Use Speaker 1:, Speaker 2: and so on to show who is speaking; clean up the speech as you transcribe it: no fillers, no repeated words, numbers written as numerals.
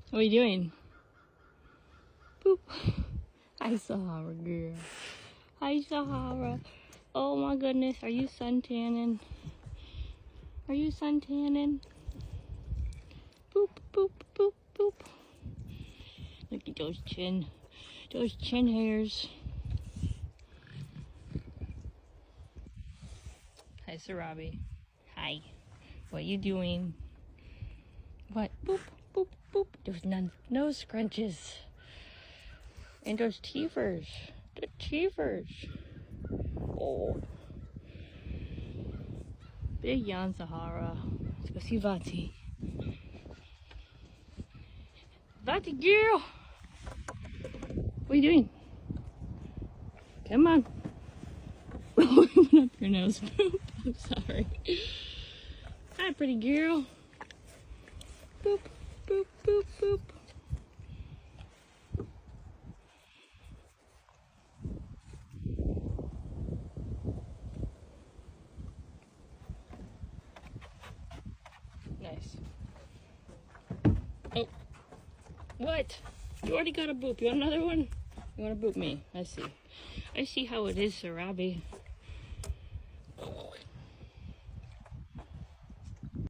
Speaker 1: What are you doing? Boop. Hi, Sahara girl. Hi, Sahara. Oh my goodness, are you suntanning? Are you suntanning? Boop, boop, boop, boop. Look at those chin hairs. Hi, Sarabi. Hi. What you doing? What? Boop, boop, boop. Those nose scrunches. And those teethers. The teethers. Oh. Big yawn, Sahara. Let's go see Vati. Vati girl! What are you doing? Come on. Open up your nose. Boop. I'm sorry. Hi, pretty girl. Boop, boop, boop, boop. Nice. Oh. What? You already got a boop. You want another one? You want to boop me? I see. I see how it is, Sarabi.